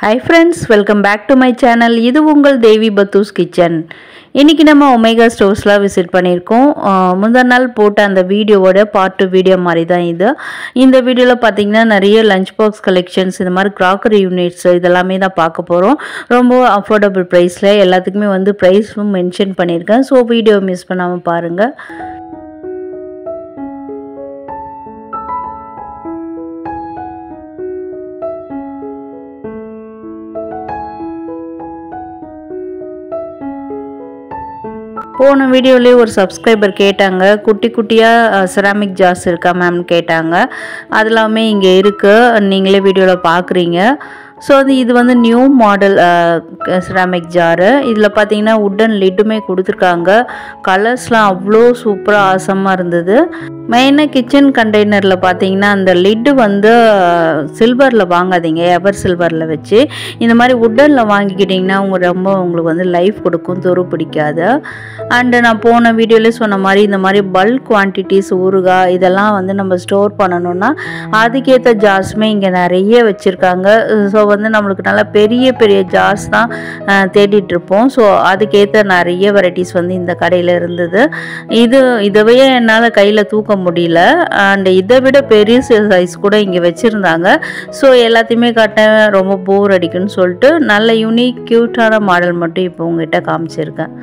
Hi friends, welcome back to my channel. இது உங்கள் தேவி பத்தூஸ் kitchen. இன்னைக்கு நம்ம ஒமேகா ஸ்டோர்ஸ்ல விசிட் பண்ணியிருக்கோம். முந்தா நாள் போட்ட அந்த வீடியோவோட பார்ட் 2 வீடியோ மாதிரி தான் இது. இந்த வீடியோல பார்த்தீங்கன்னா நிறைய லஞ்ச் பாக்ஸ் கலெக்ஷன்ஸ் இந்த மாதிரி கிராக்கரி யூனிட்ஸ் இதெல்லாமே தான் பார்க்க போகிறோம். ரொம்ப அஃபோர்டபுள் ப்ரைஸில் எல்லாத்துக்குமே வந்து ப்ரைஸும் மென்ஷன் பண்ணியிருக்கேன். ஸோ வீடியோ மிஸ் பண்ணாமல் பாருங்கள். போன வீடியோலேயே ஒரு சப்ஸ்கிரைபர் கேட்டாங்க, குட்டி குட்டியாக செராமிக் ஜார்ஸ் இருக்கா மேம்னு கேட்டாங்க. அதெல்லாமே இங்கே இருக்குது, நீங்களே வீடியோவில் பார்க்குறீங்க. ஸோ இது வந்து நியூ மாடல் செராமிக் ஜாரு. இதில் பார்த்தீங்கன்னா உட்டன் லிட்டுமே கொடுத்துருக்காங்க. கலர்ஸ்லாம் அவ்வளோ சூப்பராக ஆசமாக இருந்தது. மெயினாக கிச்சன் கண்டெய்னரில் பார்த்தீங்கன்னா அந்த லிட்டு வந்து சில்வரில் வாங்காதீங்க, எவர் சில்வரில் வச்சு இந்த மாதிரி உட்டனில் வாங்கிக்கிட்டிங்கன்னா உங்களுக்கு வந்து லைஃப் கொடுக்கும், துரு பிடிக்காது. அண்டு நான் போன வீடியோவில் சொன்ன மாதிரி இந்த மாதிரி பல்க் குவான்டிட்டிஸ் ஊறுகாய் இதெல்லாம் வந்து நம்ம ஸ்டோர் பண்ணணுன்னா அதுக்கேற்ற ஜார்ஸுமே இங்கே நிறைய வச்சுருக்காங்க. ஸோ வந்து நம்மளுக்கு நல்லா பெரிய பெரிய ஜார்ஸ் தான் தேடிட்டுருப்போம். ஸோ அதுக்கேற்ற நிறைய வெரைட்டிஸ் வந்து இந்த கடையில் இருந்தது. இதவே என்னால் கையில் தூக்க முடியல. அண்ட் இதை விட பெரிய சைஸ் கூட இங்கே வச்சுருந்தாங்க. ஸோ எல்லாத்தையுமே காட்டேன், ரொம்ப போர் அடிக்குன்னு சொல்லிட்டு நல்ல யூனிக் க்யூட்டான மாடல் மட்டும் இப்போ உங்ககிட்ட காமிச்சிருக்கேன்.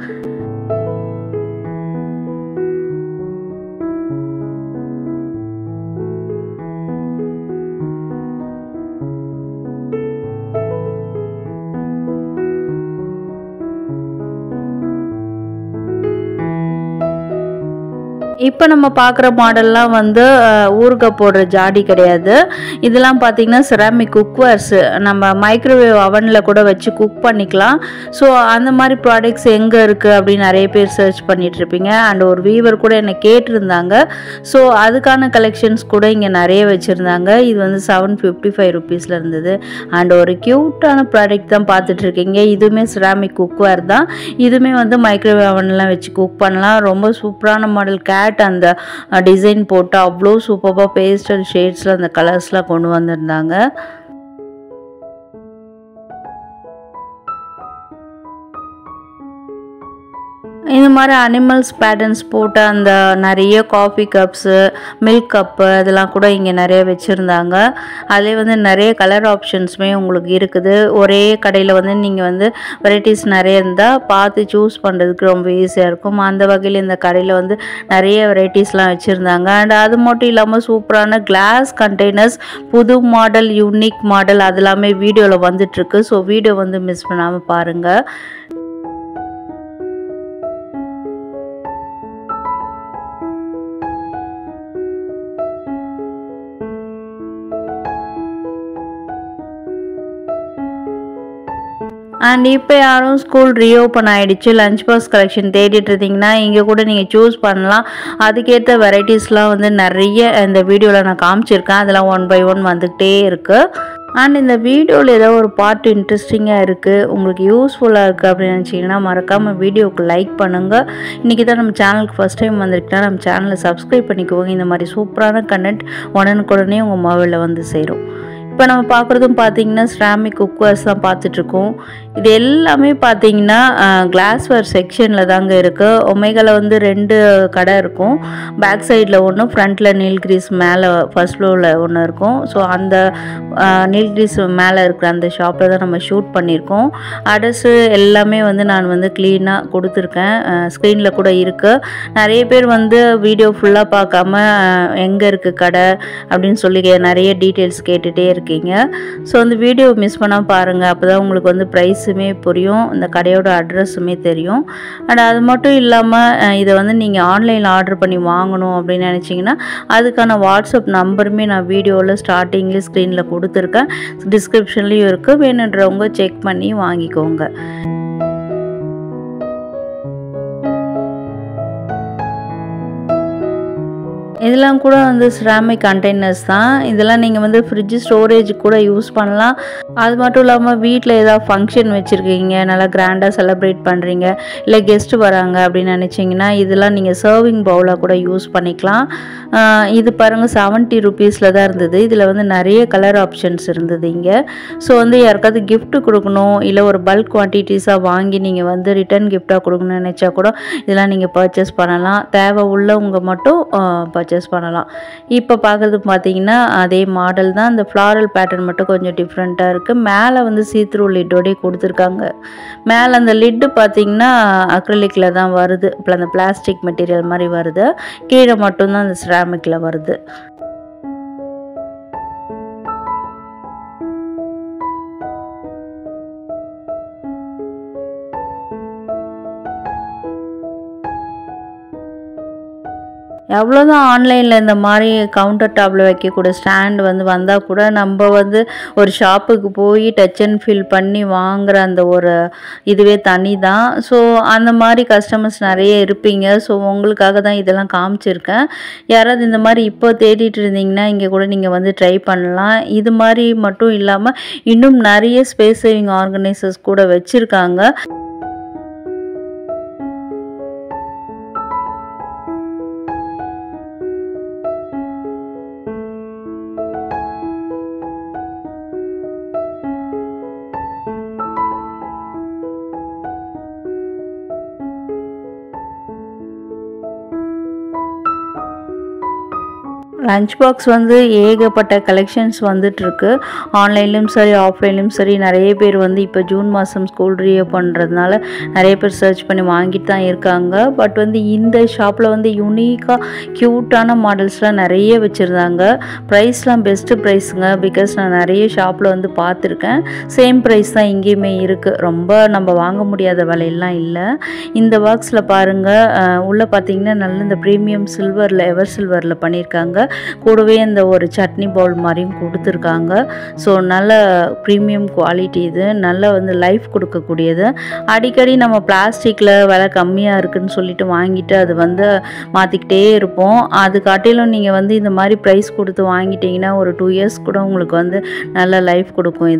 இப்போ நம்ம பார்க்குற மாடல்லாம் வந்து ஊறுகாய் போடுற ஜாடி கிடையாது. இதெல்லாம் பார்த்திங்கன்னா செராமிக் குக்வேர்ஸு, நம்ம மைக்ரோவேவ் அவனில் கூட வச்சு குக் பண்ணிக்கலாம். ஸோ அந்த மாதிரி ப்ராடக்ட்ஸ் எங்கே இருக்குது அப்படின்னு நிறைய பேர் சர்ச் பண்ணிகிட்ருப்பீங்க. அண்ட் ஒரு வீவர் கூட என்னை கேட்டிருந்தாங்க. ஸோ அதுக்கான கலெக்ஷன்ஸ் கூட இங்கே நிறைய வச்சுருந்தாங்க. இது வந்து 755 ருபீஸில் இருந்தது. அண்ட் ஒரு க்யூட்டான ப்ராடக்ட் தான் பார்த்துட்ருக்கீங்க. இதுவுமே செராமிக் குக்வேர் தான். இதுவுமே வந்து மைக்ரோவேவ் அவன்லாம் வச்சு குக் பண்ணலாம். ரொம்ப சூப்பரான மாடல். அந்த டிசைன் போட்டு அவ்வளோ சூப்பராக பேஸ்டல் ஷேட்ஸில் அந்த கலர்ஸ்லாம் கொண்டு வந்திருந்தாங்க. இந்த மாதிரி அனிமல்ஸ் பேட்டர்ன்ஸ் போட்ட அந்த நிறைய காஃபி கப்ஸு, மில்க் கப்பு அதெல்லாம் கூட இங்கே நிறைய வச்சுருந்தாங்க. அதிலே வந்து நிறைய கலர் ஆப்ஷன்ஸுமே உங்களுக்கு இருக்குது. ஒரே கடையில் வந்து நீங்கள் வந்து வெரைட்டிஸ் நிறைய இருந்தால் பார்த்து சூஸ் பண்ணுறதுக்கு ரொம்ப ஈஸியாக இருக்கும். அந்த வகையில் இந்த கடையில் வந்து நிறைய வெரைட்டிஸ்லாம் வச்சுருந்தாங்க. அண்ட் அது மட்டும் இல்லாமல் சூப்பரான கிளாஸ் கண்டெய்னர்ஸ், புது மாடல், யூனிக் மாடல் அதெல்லாமே வீடியோவில் வந்துட்டுருக்கு. ஸோ வீடியோ வந்து மிஸ் பண்ணாமல் பாருங்கள். அண்ட் இப்போ யாரும் ஸ்கூல் ரீஓப்பன் ஆகிடுச்சு, லஞ்ச் பாக்ஸ் கலெக்ஷன் தேடிட்டு இருந்தீங்கன்னா இங்கே கூட நீங்கள் சூஸ் பண்ணலாம். அதுக்கேற்ற வெரைட்டிஸ்லாம் வந்து நிறைய இந்த வீடியோவில் நான் காமிச்சிருக்கேன். அதெல்லாம் 1 by 1 வந்துக்கிட்டே இருக்குது. அண்ட் இந்த வீடியோவில் ஏதோ ஒரு பார்ட் இன்ட்ரெஸ்டிங்காக இருக்குது, உங்களுக்கு யூஸ்ஃபுல்லாக இருக்குது அப்படின்னு நினச்சிங்கன்னா மறக்காமல் வீடியோவுக்கு லைக் பண்ணுங்கள். இன்றைக்கி தான் நம்ம சேனலுக்கு ஃபஸ்ட் டைம் வந்திருக்குன்னா நம்ம சேனலை சப்ஸ்கிரைப் பண்ணிக்குவோங்க. இந்த மாதிரி சூப்பரான கண்டென்ட் உடனுக்குடனே உங்கள் மொபைலில் வந்து சேரும். இப்போ நம்ம பார்க்குறதும் பார்த்தீங்கன்னா செராமிக் குக்வேர்ஸ் தான் பார்த்துட்ருக்கோம். இது எல்லாமே பார்த்தீங்கன்னா கிளாஸ்வேர் செக்ஷனில் தாங்க இருக்குது. ஒமேகாவில் வந்து 2 கடை இருக்கும். பேக் சைடில் ஒன்று, ஃப்ரண்ட்டில் நீல்கிரிஸ் மேலே ஃபர்ஸ்ட் ஃப்ளோரில் ஒன்று இருக்கும். ஸோ அந்த நீல்கிரிஸ் மேலே இருக்கிற அந்த ஷாப்பில் தான் நம்ம ஷூட் பண்ணியிருக்கோம். அட்ரஸு எல்லாமே வந்து நான் வந்து க்ளீனாக கொடுத்துருக்கேன், ஸ்க்ரீனில் கூட இருக்குது. நிறைய பேர் வந்து வீடியோ ஃபுல்லாக பார்க்காம எங்கே இருக்குது கடை அப்படின்னு சொல்லி நிறைய டீட்டெயில்ஸ் கேட்டுகிட்டே இருக்கீங்க. ஸோ அந்த வீடியோ மிஸ் பண்ணால் பாருங்கள், அப்போ தான் உங்களுக்கு வந்து ப்ரைஸுமே புரியும், இந்த கடையோட அட்ரஸுமே தெரியும். அண்ட் அது மட்டும் இல்லாமல் இதை வந்து நீங்கள் ஆன்லைனில் ஆர்டர் பண்ணி வாங்கணும் அப்படின்னு நினச்சிங்கன்னா அதுக்கான வாட்ஸ்அப் நம்பருமே நான் வீடியோவில் ஸ்டார்டிங்லேயே ஸ்க்ரீனில் கொடுத்துருக்கேன், டிஸ்கிரிப்ஷன்லேயும் இருக்குது. வேணுன்றவங்க செக் பண்ணி வாங்கிக்கோங்க. இதெல்லாம் கூட வந்து செராமிக் கண்டெய்னர்ஸ் தான். இதெல்லாம் நீங்கள் வந்து ஃப்ரிட்ஜ் ஸ்டோரேஜ் கூட யூஸ் பண்ணலாம். அது மட்டும் இல்லாமல் வீட்டில் ஏதாவது ஃபங்க்ஷன் வச்சுருக்கீங்க, நல்லா கிராண்டாக செலிப்ரேட் பண்ணுறீங்க, இல்லை கெஸ்ட்டு வராங்க அப்படின்னு நினச்சிங்கன்னா இதெல்லாம் நீங்கள் சர்விங் பவுலாக கூட யூஸ் பண்ணிக்கலாம். இது பாருங்கள் 70 ருபீஸில் தான் இருந்தது. இதில் வந்து நிறைய கலர் ஆப்ஷன்ஸ் இருந்தது இங்கே. ஸோ வந்து யாருக்காவது கிஃப்ட் கொடுக்கணும், இல்லை ஒரு பல்க் குவான்டிட்டிஸாக வாங்கி நீங்கள் வந்து ரிட்டர்ன் கிஃப்டாக கொடுக்கணும்னு நினச்சா கூட இதெல்லாம் நீங்கள் பர்ச்சேஸ் பண்ணலாம். தேவை உள்ளவங்க மட்டும் பர்ச்சேஸ் பண்ணலாம். இப்போ பார்க்குறது பார்த்தீங்கன்னா அதே மாடல் தான். இந்த ஃப்ளாரல் பேட்டர்ன் மட்டும் கொஞ்சம் டிஃப்ரெண்ட்டாக இருக்குது. மேலே வந்து சீத்ரூ லிட்டோடே கொடுத்துருக்காங்க. மேலே அந்த லிட்டு பார்த்தீங்கன்னா அக்ரிலிக்கில் தான் வருது, இப்போ அந்த பிளாஸ்டிக் மெட்டீரியல் மாதிரி வருது. கீழே மட்டும்தான் அந்த செராமிக்கில் வருது. எவ்வளோதான் ஆன்லைனில் இந்த மாதிரி கவுண்டர் டாப்பில் வைக்கக்கூடிய ஸ்டாண்ட் வந்து வந்தால் கூட நம்ம வந்து ஒரு ஷாப்புக்கு போய் டச் அண்ட் ஃபீல் பண்ணி வாங்குகிற அந்த ஒரு இதுவே தனி தான். ஸோ அந்த மாதிரி கஸ்டமர்ஸ் நிறைய இருப்பீங்க. ஸோ உங்களுக்காக தான் இதெல்லாம் காமிச்சிருக்கேன். யாராவது இந்த மாதிரி இப்போ தேடிட்டு இருந்தீங்கன்னா இங்கே கூட நீங்கள் வந்து ட்ரை பண்ணலாம். இது மாதிரி மட்டும் இல்லாமல் இன்னும் நிறைய ஸ்பேஸ் சேவிங் ஆர்கனைசர்ஸ் கூட வச்சுருக்காங்க. லஞ்ச் பாக்ஸ் வந்து ஏகப்பட்ட கலெக்ஷன்ஸ் வந்துட்டுருக்கு. ஆன்லைன்லேயும் சரி ஆஃப்லைன்லேயும் சரி நிறைய பேர் வந்து இப்போ ஜூன் மாதம் ஸ்கூல் ரீஓப்பன் பண்ணுறதுனால நிறைய பேர் சர்ச் பண்ணி வாங்கிட்டு தான் இருக்காங்க. பட் வந்து இந்த ஷாப்பில் வந்து யூனிக்காக க்யூட்டான மாடல்ஸ்லாம் நிறைய வச்சுருந்தாங்க. ப்ரைஸ்லாம் பெஸ்ட்டு ப்ரைஸுங்க. பிகாஸ் நான் நிறைய ஷாப்பில் வந்து பார்த்துருக்கேன். சேம் ப்ரைஸ் தான் இங்கேயுமே இருக்குது. ரொம்ப நம்ம வாங்க முடியாத விலையெல்லாம் இல்லை. இந்த பாக்ஸில் பாருங்கள், உள்ளே பார்த்தீங்கன்னா நல்ல இந்த ப்ரீமியம் சில்வரில் எவர் சில்வரில் பண்ணியிருக்காங்க. கூடவே இந்த ஒரு சட்னி பவுல் மாதிரியும் கொடுத்துருக்காங்க. ஸோ நல்ல ப்ரீமியம் குவாலிட்டி. இது நல்ல வந்து லைஃப் கொடுக்கக்கூடியது. அடிக்கடி நம்ம பிளாஸ்டிக்கில் விலை கம்மியாக இருக்குதுன்னு சொல்லிட்டு வாங்கிட்டு அது வந்து மாற்றிக்கிட்டே இருப்போம். அது காட்டிலும் நீங்கள் வந்து இந்த மாதிரி ப்ரைஸ் கொடுத்து வாங்கிட்டீங்கன்னா ஒரு 2 இயர்ஸ் கூட உங்களுக்கு வந்து நல்ல லைஃப் கொடுக்கும்.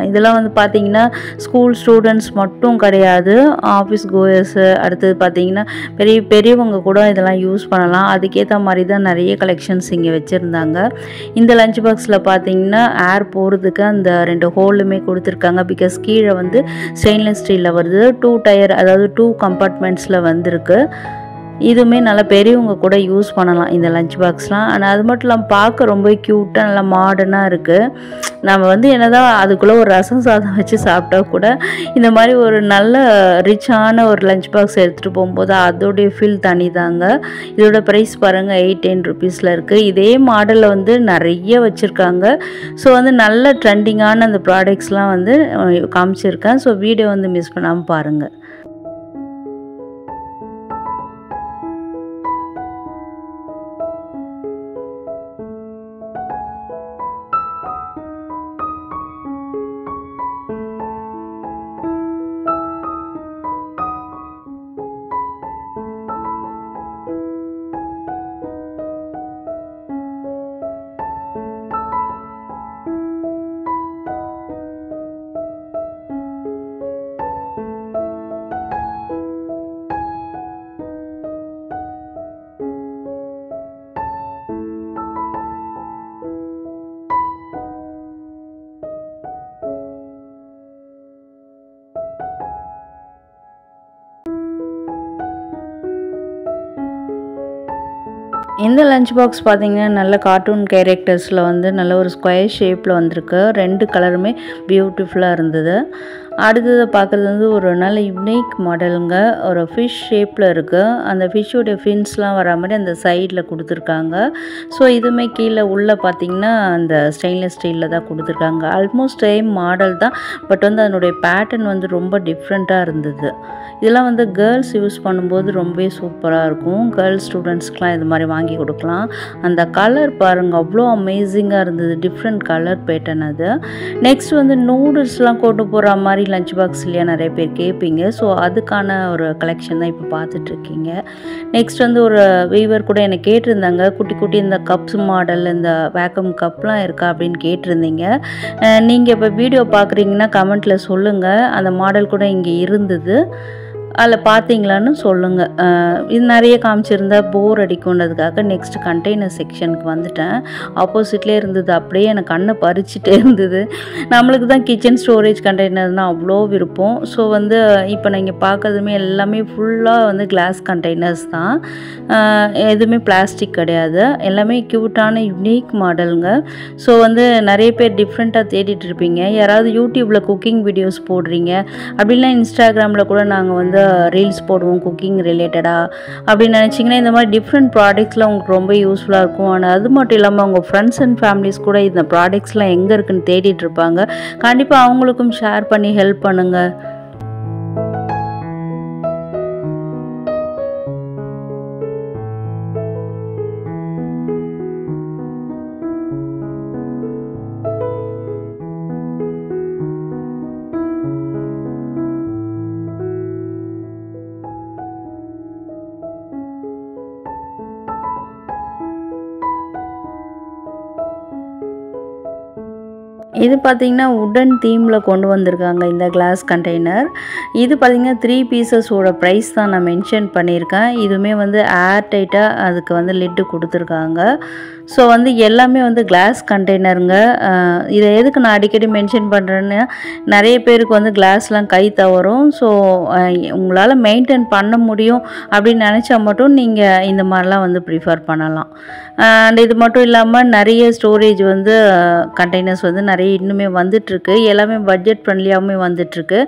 இதெல்லாம் வந்து பார்த்திங்கன்னா ஸ்கூல் ஸ்டூடெண்ட்ஸ் மட்டும் கிடையாது, ஆஃபீஸ் கோயர்ஸு, அடுத்தது பார்த்திங்கன்னா பெரியவங்க கூட இதெல்லாம் யூஸ் பண்ணலாம். அதுக்கேற்ற மாதிரி தான் நிறைய கலெக்ஷன்ஸ் இங்கே வச்சுருந்தாங்க. இந்த லஞ்ச் பாக்ஸில் பார்த்தீங்கன்னா ஏர் போகிறதுக்கு அந்த 2 ஹோலுமே கொடுத்துருக்காங்க. பிகாஸ் கீழே வந்து ஸ்டெயின்லெஸ் ஸ்டீலில் வருது. 2 டயர், அதாவது 2 கம்பார்ட்மெண்ட்ஸில் வந்திருக்கு. இதுவுமே நல்லா பெரியவங்க கூட யூஸ் பண்ணலாம் இந்த லஞ்ச் பாக்ஸ்லாம். ஆனால் அது மட்டும் இல்லாமல் பார்க்க ரொம்ப க்யூட்டாக நல்லா மாடர்னாக இருக்குது. நம்ம வந்து என்னதான் அதுக்குள்ளே ஒரு ரசம் சாதம் வச்சு சாப்பிட்டா கூட இந்த மாதிரி ஒரு நல்ல ரிச்சான ஒரு லஞ்ச் பாக்ஸ் எடுத்துகிட்டு போகும்போது அதோடைய ஃபீல் தனி தாங்க. இதோட ப்ரைஸ் பாருங்கள் 8-10 ருபீஸில் இருக்குது. இதே மாடலில் வந்து நிறைய வச்சுருக்காங்க. ஸோ வந்து நல்ல ட்ரெண்டிங்கான அந்த ப்ராடக்ட்ஸ்லாம் வந்து காமிச்சிருக்கேன். ஸோ வீடியோ வந்து மிஸ் பண்ணாமல் பாருங்கள். இந்த லஞ்ச் பாக்ஸ் பார்த்தீங்கன்னா நல்ல கார்ட்டூன் கேரக்டர்ஸில் வந்து நல்ல ஒரு ஸ்கொயர் ஷேப்பில் வந்திருக்கு. 2 கலருமே பியூட்டிஃபுல்லாக இருந்தது. அடுத்தது பார்க்குறது வந்து ஒரு நல்ல யுனிக் மாடலுங்க. ஒரு ஃபிஷ் ஷேப்பில் இருக்குது. அந்த ஃபிஷ்ஷோடைய ஃபின்ஸ்லாம் வர மாதிரி அந்த சைடில் கொடுத்துருக்காங்க. ஸோ இதுவுமே கீழே உள்ளே பார்த்திங்கன்னா அந்த ஸ்டெயின்லெஸ் ஸ்டீலில் தான் கொடுத்துருக்காங்க. ஆல்மோஸ்ட் சேம் மாடல் தான். பட் வந்து அதனுடைய பேட்டர்ன் வந்து ரொம்ப டிஃப்ரெண்ட்டாக இருந்தது. இதெல்லாம் வந்து கேர்ள்ஸ் யூஸ் பண்ணும்போது ரொம்பவே சூப்பராக இருக்கும். கேர்ள்ஸ் ஸ்டூடெண்ட்ஸ்க்கெலாம் இது மாதிரி வாங்கி கொடுக்கலாம். அந்த கலர் பாருங்கள், அவ்வளோ அமேசிங்காக இருந்தது. டிஃப்ரெண்ட் கலர் பேட்டர்ன் அது. நெக்ஸ்ட் வந்து நூடுல்ஸ்லாம் கொண்டு போகிற மாதிரி லஞ்ச் பாக்ஸ் இல்லையா நிறைய பேர் கேட்பீங்க. ஸோ அதுக்கான ஒரு கலெக்ஷன் தான் இப்போ பார்த்துட்ருக்கீங்க. நெக்ஸ்ட் வந்து ஒரு வீவர் கூட என்னை கேட்டிருந்தாங்க, குட்டி குட்டி இந்த கப்ஸ் மாடல் இந்த வேக்கம் கப்லாம் இருக்கா அப்படின்னு கேட்டிருந்தீங்க. நீங்கள் இப்போ வீடியோ பார்க்குறீங்கன்னா கமெண்ட்டில் சொல்லுங்கள். அந்த மாடல் கூட இங்கே இருந்தது, அதில் பார்த்தீங்களான்னு சொல்லுங்கள். இது நிறைய காமிச்சிருந்தா போர் அடிக்கும்ன்றதுக்காக நெக்ஸ்ட் கண்டெய்னர் செக்ஷனுக்கு வந்துட்டேன். ஆப்போசிட்லேயே இருந்தது, அப்படியே எனக்கு கண்ணை பறிச்சுட்டே இருந்தது. நம்மளுக்கு தான் கிச்சன் ஸ்டோரேஜ் கண்டெய்னர்னால் அவ்வளோ விருப்பம். ஸோ வந்து இப்போ நீங்கள் பார்க்குறதுமே எல்லாமே ஃபுல்லாக வந்து கிளாஸ் கண்டெய்னர்ஸ் தான், எதுவுமே பிளாஸ்டிக் கிடையாது. எல்லாமே க்யூட்டான யுனிக் மாடலுங்க. ஸோ வந்து நிறைய பேர் டிஃப்ரெண்ட்டாக தேடிட்டு இருப்பீங்க. யாராவது யூடியூப்பில் குக்கிங் வீடியோஸ் போடுறீங்க அப்படின்னா இன்ஸ்டாகிராமில் கூட நாங்கள் வந்து ரீல்ஸ் போடுவோம் குக்கிங் ரிலேட்டடாக அப்படின்னு நினச்சிங்கன்னா இந்த மாதிரி டிஃப்ரெண்ட் ப்ராடக்ட்ஸ்லாம் உங்களுக்கு ரொம்ப யூஸ்ஃபுல்லாக இருக்கும். ஆனால் அது மட்டும் இல்லாமல் உங்கள் ஃப்ரெண்ட்ஸ் அண்ட் ஃபேமிலிஸ் கூட இந்த ப்ராடக்ட்ஸ்லாம் எங்கே இருக்குன்னு தேடிட்டு இருப்பாங்க. கண்டிப்பாக அவங்களுக்கும் ஷேர் பண்ணி ஹெல்ப் பண்ணுங்கள். இது பார்த்திங்கன்னா உடன் தீமில் கொண்டு வந்திருக்காங்க இந்த கிளாஸ் கண்டெய்னர். இது பார்த்திங்கன்னா 3 பீசஸோட ப்ரைஸ் தான் நான் மென்ஷன் பண்ணியிருக்கேன். இதுவுமே வந்து ஏர் டைட்டாக அதுக்கு வந்து லிட்டு கொடுத்துருக்காங்க. ஸோ வந்து எல்லாமே வந்து கிளாஸ் கண்டெய்னருங்க. இதை எதுக்கு நான் அடிக்கடி மென்ஷன் பண்ணுறேன்னு, நிறைய பேருக்கு வந்து கிளாஸ்லாம் கை தவறும். ஸோ உங்களால் மெயின்டைன் பண்ண முடியும் அப்படின்னு நினச்சா மட்டும் நீங்கள் இந்த மாதிரிலாம் வந்து ப்ரிஃபர் பண்ணலாம். அண்ட் இது மட்டும் இல்லாமல் நிறைய ஸ்டோரேஜ் வந்து கண்டெய்னர்ஸ் வந்து நிறைய இன்னுமே வந்துட்டுருக்கு. எல்லாமே பட்ஜெட் ஃப்ரெண்ட்லியாகவுமே வந்துட்டுருக்கு.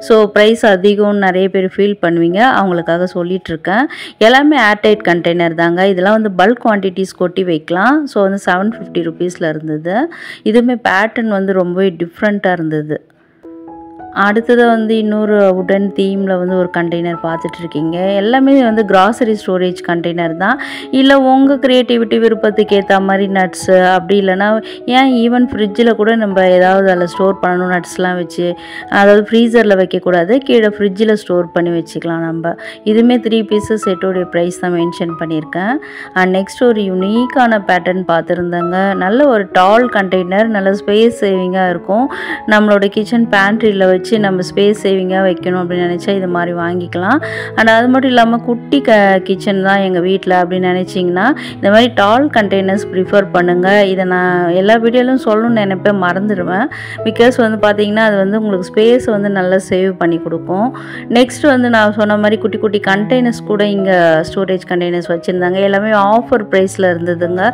ஸோ ப்ரைஸ் அதிகம்னு நிறைய பேர் ஃபீல் பண்ணுவீங்க, அவங்களுக்காக சொல்லிகிட்ருக்கேன். எல்லாமே ஏர்டைட் கண்டெய்னர் தாங்க. இதெல்லாம் வந்து பல்க் குவான்டிட்டிஸ் கொட்டி வைக்கலாம். ஸோ வந்து 750 ருபீஸில் இருந்தது. இதுவுமே பேட்டர்ன் வந்து ரொம்பவே டிஃப்ரெண்ட்டாக இருந்தது. அடுத்தது வந்து இன்னொரு உடன் தீமில் வந்து ஒரு கண்டெய்னர் பார்த்துட்ருக்கீங்க. எல்லாமே வந்து கிராசரி ஸ்டோரேஜ் கண்டெய்னர் தான். இல்லை உங்கள் க்ரியேட்டிவிட்டி விருப்பத்துக்கு ஏற்ற மாதிரி நட்ஸு, அப்படி இல்லைனா ஏன் ஈவன் ஃப்ரிட்ஜில் கூட நம்ம ஏதாவது அதில் ஸ்டோர் பண்ணணும், நட்ஸ்லாம் வச்சு, அதாவது ஃப்ரீசரில் வைக்கக்கூடாது, கீழே ஃப்ரிட்ஜில் ஸ்டோர் பண்ணி வச்சுக்கலாம் நம்ம. இதுவுமே 3 பீசஸ் செட்டோடைய ப்ரைஸ் தான் மென்ஷன் பண்ணியிருக்கேன். அண்ட் நெக்ஸ்ட் ஒரு யூனிக்கான பேட்டர்ன் பார்த்துருந்தாங்க. நல்ல ஒரு டால் கண்டெய்னர், நல்ல ஸ்பேஸ் சேவிங்காக இருக்கும். நம்மளோட கிச்சன் பேண்ட்ரியில் வச்சு நம்ம ஸ்பேஸ் சேவிங்காக வைக்கணும் அப்படின்னு நினச்சா இது மாதிரி வாங்கிக்கலாம். அண்ட் அது மட்டும் இல்லாமல் குட்டி கிச்சன் தான் எங்கள் வீட்டில் அப்படின்னு நினச்சிங்கன்னா இந்த மாதிரி டால் கண்டெய்னர்ஸ் ப்ரிஃபர் பண்ணுங்கள். இதை நான் எல்லா வீடியோலையும் சொல்லணும்னு நினைப்பேன், மறந்துடுவேன். பிகாஸ் வந்து பார்த்திங்கன்னா அது வந்து உங்களுக்கு ஸ்பேஸ் வந்து நல்லா சேவ் பண்ணி கொடுக்கும். நெக்ஸ்ட் வந்து நான் சொன்ன மாதிரி குட்டி குட்டி கண்டெய்னர்ஸ் கூட இங்கே ஸ்டோரேஜ் கண்டெய்னர்ஸ் வச்சுருந்தாங்க. எல்லாமே ஆஃபர் ப்ரைஸில் இருந்ததுங்க.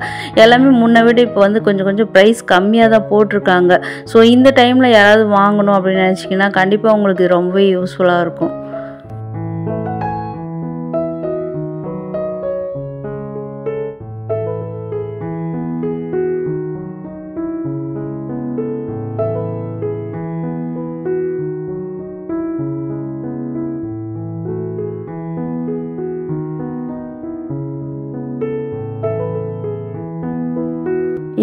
எல்லாமே முன்னை விட இப்போ வந்து கொஞ்சம் ப்ரைஸ் கம்மியாக தான் போட்டிருக்காங்க. ஸோ இந்த டைமில் யாராவது வாங்கணும் அப்படின்னு நினச்சிங்கன்னா கண்டிப்பாக உங்களுக்கு ரொம்பவே யூஸ்ஃபுல்லாக இருக்கும்.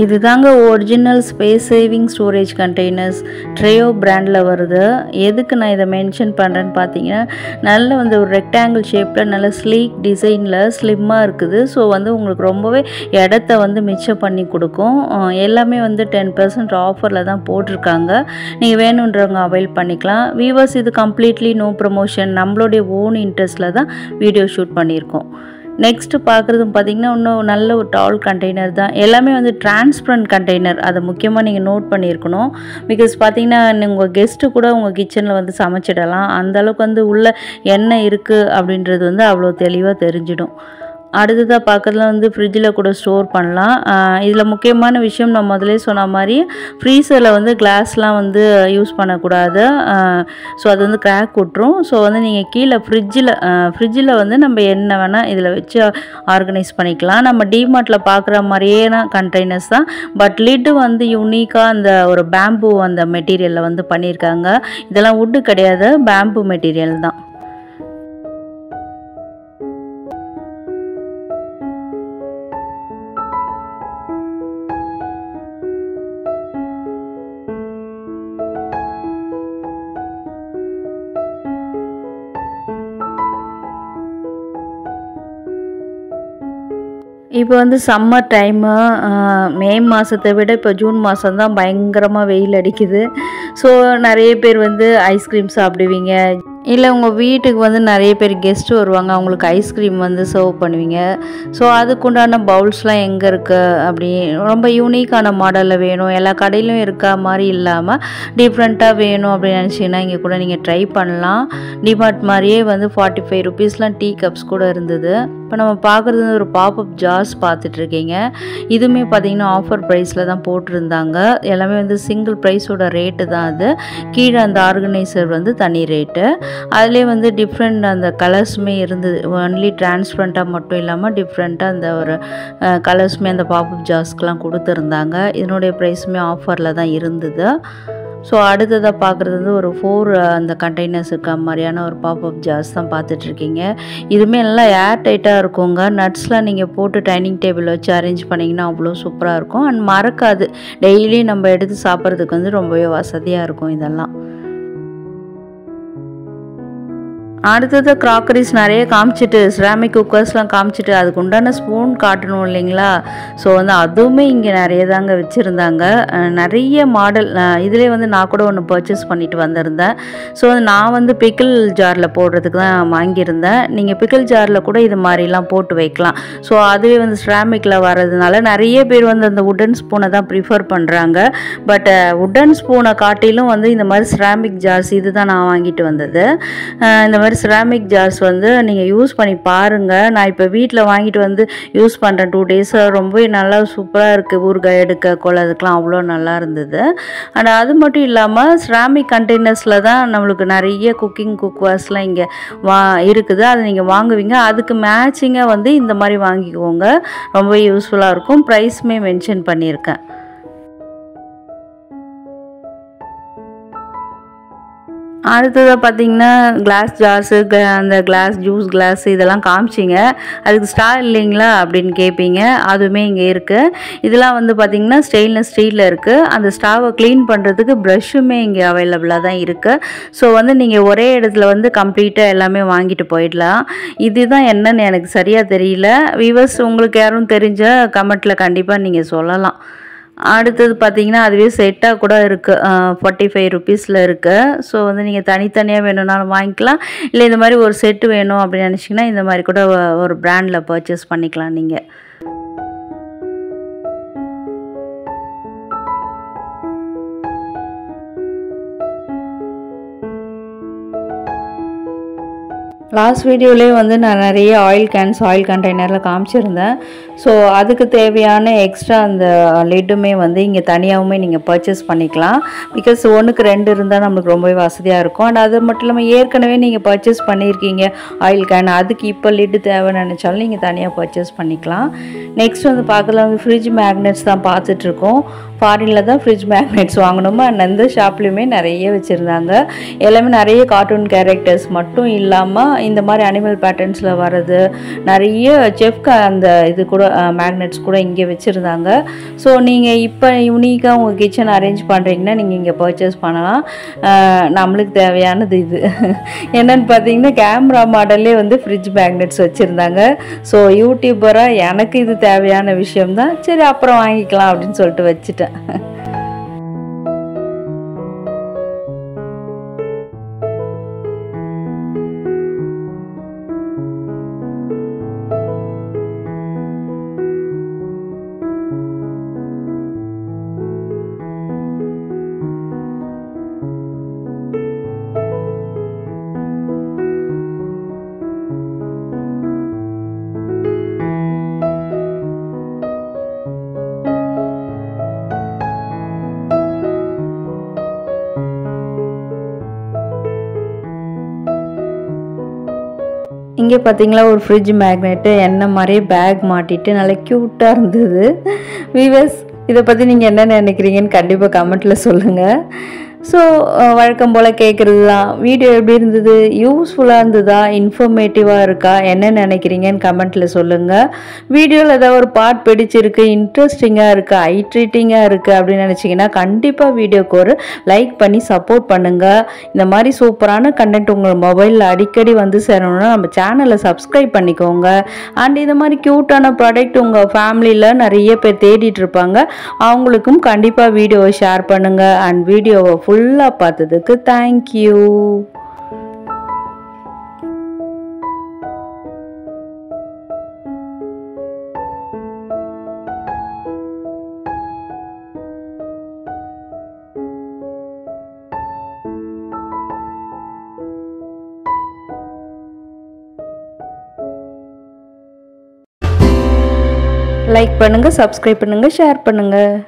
இதுதாங்க original space saving storage containers, Treo பிராண்டில் வருது. எதுக்கு நான் இதை மென்ஷன் பண்ணுறேன்னு பார்த்தீங்கன்னா, நல்ல வந்து ஒரு ரெக்டாங்கிள் ஷேப்பில் நல்ல ஸ்லீக் டிசைனில் ஸ்லிம்மாக இருக்குது. ஸோ வந்து உங்களுக்கு ரொம்பவே இடத்த வந்து மிச்சம் பண்ணி கொடுக்கும். எல்லாமே வந்து 10% ஆஃபரில் தான் போட்டிருக்காங்க. நீங்கள் வேணுன்றவங்க அவைல் பண்ணிக்கலாம். வியூவர்ஸ், இது கம்ப்ளீட்லி நோ ப்ரமோஷன், நம்மளுடைய ஓன் இன்ட்ரெஸ்ட்டில் தான் வீடியோ ஷூட் பண்ணியிருக்கோம். நெக்ஸ்ட்டு பார்க்குறது பார்த்திங்கன்னா இன்னும் நல்ல ஒரு டால் கண்டெய்னர் தான். எல்லாமே வந்து டிரான்ஸ்பரண்ட் கண்டெய்னர், அதை முக்கியமாக நீங்கள் நோட் பண்ணியிருக்கணும். பிகாஸ் பார்த்திங்கன்னா உங்கள் கெஸ்ட்டு கூட உங்கள் கிச்சனில் வந்து சமைச்சிடலாம். அந்தளவுக்கு வந்து உள்ள என்ன இருக்குது அப்படின்றது வந்து அவ்வளோ தெளிவாக தெரிஞ்சிடும். அடுத்ததாக பார்க்குறதுல வந்து ஃப்ரிட்ஜில் கூட ஸ்டோர் பண்ணலாம். இதில் முக்கியமான விஷயம் நான் முதலே சொன்ன மாதிரி ஃப்ரீசரில் வந்து கிளாஸ்லாம் வந்து யூஸ் பண்ணக்கூடாது. ஸோ அது வந்து கிராக் விட்டுரும். ஸோ வந்து நீங்கள் கீழே ஃப்ரிட்ஜில் வந்து நம்ம என்ன வேணால் இதில் வச்சு ஆர்கனைஸ் பண்ணிக்கலாம். நம்ம டிமார்ட்டில் பார்க்குற மாதிரியே தான் கண்டெய்னர்ஸ் தான். பட் லிட்டு வந்து யூனிக்காக அந்த ஒரு பேம்பு அந்த மெட்டீரியலில் வந்து பண்ணியிருக்காங்க. இதெல்லாம் வுட்டு கிடையாது, பேம்பு மெட்டீரியல் தான். இப்போ வந்து சம்மர் டைமு மே மாதத்தை விட இப்போ ஜூன் மாதம் தான் பயங்கரமாக வெயில் அடிக்குது. ஸோ நிறைய பேர் வந்து ஐஸ்கிரீம் சாப்பிடுவீங்க, இல்லை உங்கள் வீட்டுக்கு வந்து நிறைய பேர் கெஸ்ட்டு வருவாங்க, அவங்களுக்கு ஐஸ்கிரீம் வந்து சர்வ் பண்ணுவீங்க. ஸோ அதுக்குண்டான பவுல்ஸ்லாம் எங்கே இருக்குது அப்படி ரொம்ப யூனிக்கான மாடலில் வேணும், எல்லா கடையிலும் இருக்க மாதிரி இல்லாமல் டிஃப்ரெண்ட்டாக வேணும் அப்படின்னு நினச்சிங்கன்னா இங்கே கூட நீங்கள் ட்ரை பண்ணலாம். டிமார்ட் மாதிரியே வந்து 45 ருபீஸ்லாம் டீ கப்ஸ் கூட இருந்தது. இப்போ நம்ம பார்க்குறது ஒரு பாப்அப் ஜார்ஸ் பார்த்துட்ருக்கீங்க. இதுவுமே பார்த்திங்கன்னா ஆஃபர் ப்ரைஸில் தான் போட்டிருந்தாங்க. எல்லாமே வந்து சிங்கிள் ப்ரைஸோட ரேட்டு தான் அது. கீழே அந்த ஆர்கனைசர் வந்து தனி ரேட்டு. அதிலே வந்து டிஃப்ரெண்ட் அந்த கலர்ஸுமே இருந்தது. ஒன்லி டிரான்ஸ்பரண்ட்டாக மட்டும் இல்லாமல் டிஃப்ரெண்ட்டாக அந்த ஒரு கலர்ஸுமே அந்த பாப்அப் ஜார்ஸ்க்கெலாம் கொடுத்துருந்தாங்க. இதனுடைய ப்ரைஸுமே ஆஃபரில் தான் இருந்தது. ஸோ அடுத்ததாக பார்க்குறது வந்து ஒரு 4 அந்த கண்டெய்னர்ஸ் இருக்க மாதிரியான ஒரு பாப்அப் ஜார்ஸ் தான் பார்த்துட்ருக்கீங்க. இதுவுமே நல்லா ஏர் டைட்டாக இருக்குங்க. நட்ஸ்லாம் நீங்கள் போட்டு டைனிங் டேபிள் வச்சு அரேஞ்ச் பண்ணிங்கன்னா அவ்வளோ சூப்பராக இருக்கும். அண்ட் மறக்காது, டெய்லி நம்ம எடுத்து சாப்பிட்றதுக்கு வந்து ரொம்பவே வசதியாக இருக்கும் இதெல்லாம். அடுத்தது க்ராக்கரிஸ் நிறைய காமிச்சிட்டு, செராமிக் குக்கர்ஸ்லாம் காமிச்சிட்டு அதுக்கு உண்டான ஸ்பூன் காட்டணும் இல்லைங்களா. ஸோ வந்து அதுவுமே இங்கே நிறைய தாங்க வச்சுருந்தாங்க. நிறைய மாடல். இதிலே வந்து நான் கூட ஒன்று பர்ச்சேஸ் பண்ணிட்டு வந்திருந்தேன். ஸோ நான் வந்து பிக்கிள் ஜாரில் போடுறதுக்கு தான் வாங்கியிருந்தேன். நீங்கள் பிக்கிள் ஜாரில் கூட இது மாதிரிலாம் போட்டு வைக்கலாம். ஸோ அதுவே வந்து செராமிக்கில் வர்றதுனால நிறைய பேர் வந்து அந்த உட்டன் ஸ்பூனை தான் ப்ரிஃபர் பண்ணுறாங்க. பட் உட்டன் ஸ்பூனை காட்டிலும் வந்து இந்த மாதிரி செராமிக் ஜார்ஸ் இது தான் நான் வாங்கிட்டு வந்தது. இந்த மாதிரி செராமிக் ஜார்ஸ் வந்து நீங்கள் யூஸ் பண்ணி பாருங்கள். நான் இப்போ வீட்டில் வாங்கிட்டு வந்து யூஸ் பண்ணுறேன் 2 days. ரொம்பவே நல்லா சூப்பராக இருக்குது. ஊறுகாய் எடுக்க அதுக்கெலாம் அவ்வளோ நல்லா இருந்தது. அண்ட் அது மட்டும் இல்லாமல் செராமிக் கண்டெய்னர்ஸில் தான் நம்மளுக்கு நிறைய குக்வேர்ஸ்லாம் இங்கே இருக்குது. அதை நீங்கள் வாங்குவீங்க. அதுக்கு மேட்சிங்காக வந்து இந்த மாதிரி வாங்கிக்கோங்க, ரொம்ப யூஸ்ஃபுல்லாக இருக்கும். ப்ரைஸுமே மென்ஷன் பண்ணியிருக்கேன். அடுத்ததாக பார்த்தீங்கன்னா கிளாஸ் ஜார்ஸு, அந்த கிளாஸ் ஜூஸ் கிளாஸ் இதெல்லாம் காமிச்சிங்க. அதுக்கு ஸ்ட்ரா இல்லைங்களா அப்படின்னு கேட்பீங்க. அதுவுமே இங்கே இருக்குது. இதெல்லாம் வந்து பார்த்திங்கன்னா ஸ்டெயின்லெஸ் ஸ்டீலில் இருக்குது. அந்த ஸ்டாவை க்ளீன் பண்ணுறதுக்கு ப்ரஷ்ஷுமே இங்கே அவைலபிளாக தான் இருக்குது. ஸோ வந்து நீங்கள் ஒரே இடத்துல வந்து கம்ப்ளீட்டாக எல்லாமே வாங்கிட்டு போயிடலாம். இதுதான் என்னன்னு எனக்கு சரியாக தெரியல. வியூவர்ஸ் உங்களுக்கு யாரும் தெரிஞ்ச கமெண்ட்டில் கண்டிப்பாக நீங்கள் சொல்லலாம். அடுத்தது பார்த்திங்கன்னா அதுவே செட்டாக கூட இருக்குது. 45 ருபீஸில் இருக்குது. ஸோ வந்து நீங்கள் தனித்தனியாக வேணும்னாலும் வாங்கிக்கலாம். இல்லை இந்த மாதிரி ஒரு செட்டு வேணும் அப்படின்னு நினச்சிங்கன்னா இந்த மாதிரி கூட ஒரு பிராண்டில் பர்ச்சேஸ் பண்ணிக்கலாம் நீங்கள். லாஸ்ட் வீடியோலேயே வந்து நான் நிறைய ஆயில் கண்டெய்னரில் காமிச்சிருந்தேன். ஸோ அதுக்கு தேவையான எக்ஸ்ட்ரா அந்த லிட்டுமே வந்து இங்கே தனியாகவுமே நீங்கள் பர்ச்சேஸ் பண்ணிக்கலாம். பிகாஸ் 1க்கு 2 இருந்தால் நம்மளுக்கு ரொம்பவே வசதியாக இருக்கும். அண்ட் அது மட்டும் இல்லாமல் ஏற்கனவே நீங்கள் பர்ச்சேஸ் பண்ணியிருக்கீங்க ஆயில் கேன், அதுக்கு இப்போ லிட்டு தேவைன்னு நினச்சாலும் நீங்கள் தனியாக பர்ச்சேஸ் பண்ணிக்கலாம். நெக்ஸ்ட் வந்து பார்க்கல வந்து ஃப்ரிட்ஜ் மேக்னெட்ஸ் தான் பார்த்துட்ருக்கோம். ஃபாரினில் தான் ஃப்ரிட்ஜ் மேக்னெட்ஸ் வாங்கணுமா. அந்த ஷாப்லேயுமே நிறைய வச்சுருந்தாங்க. எல்லாமே நிறைய கார்ட்டூன் கேரக்டர்ஸ் மட்டும் இல்லாமல் இந்த மாதிரி அனிமல் பேட்டர்ன்ஸில் வர்றது நிறைய செஃப்க்கு அந்த இது கூட மேக்னெட்ஸ் கூட இங்கே வச்சுருந்தாங்க. ஸோ நீங்கள் இப்போ யூனிக்காக உங்கள் கிச்சன் அரேஞ்ச் பண்ணுறீங்கன்னா நீங்கள் இங்கே பர்ச்சேஸ் பண்ணலாம். நம்மளுக்கு தேவையானது இது என்னென்னு பார்த்தீங்கன்னா கேமரா மாடல்லே வந்து ஃப்ரிட்ஜ் மேக்னெட்ஸ் வச்சுருந்தாங்க. ஸோ யூடியூபராக எனக்கு இது தேவையான விஷயம்தான். சரி அப்புறம் வாங்கிக்கலாம் அப்படின்னு சொல்லிட்டு வச்சுட்டேன். இங்கே பார்த்தீங்களா ஒரு ஃப்ரிட்ஜ் மேக்னெட்டு என்ன மாதிரியே பேக் மாட்டிட்டு நல்லா க்யூட்டாக இருந்தது. வியூவர்ஸ் இதை பற்றி நீங்கள் என்ன நினைக்கிறீங்கன்னு கண்டிப்பாக கமெண்ட்டில் சொல்லுங்கள். ஸோ வழக்கம் போல் கேட்குறது தான். வீடியோ எப்படி இருந்தது, யூஸ்ஃபுல்லாக இருந்ததா, இன்ஃபர்மேட்டிவாக இருக்கா, என்ன நினைக்கிறீங்கன்னு கமெண்ட்டில் சொல்லுங்கள். வீடியோவில் ஏதாவது ஒரு பார்ட் பிடிச்சிருக்கு, இன்ட்ரெஸ்டிங்காக இருக்குது, ஐ ட்ரீட்டிங்காக இருக்குது அப்படின்னு நினச்சிங்கன்னா கண்டிப்பாக வீடியோக்கு ஒரு லைக் பண்ணி சப்போர்ட் பண்ணுங்கள். இந்த மாதிரி சூப்பரான கண்டென்ட் உங்கள் மொபைலில் அடிக்கடி வந்து சேரணும்னா நம்ம சேனலை சப்ஸ்கிரைப் பண்ணிக்கோங்க. அண்ட் இந்த மாதிரி க்யூட்டான ப்ராடக்ட் உங்கள் ஃபேமிலியில் நிறைய பேர் தேடிட்டு இருப்பாங்க, அவங்களுக்கும் கண்டிப்பாக வீடியோவை ஷேர் பண்ணுங்கள். அண்ட் வீடியோவை ஃபுல்லாக பார்த்ததுக்கு தேங்க்யூ. லைக் பண்ணுங்கள், சப்ஸ்கிரைப் பண்ணுங்கள், ஷேர் பண்ணுங்கள்.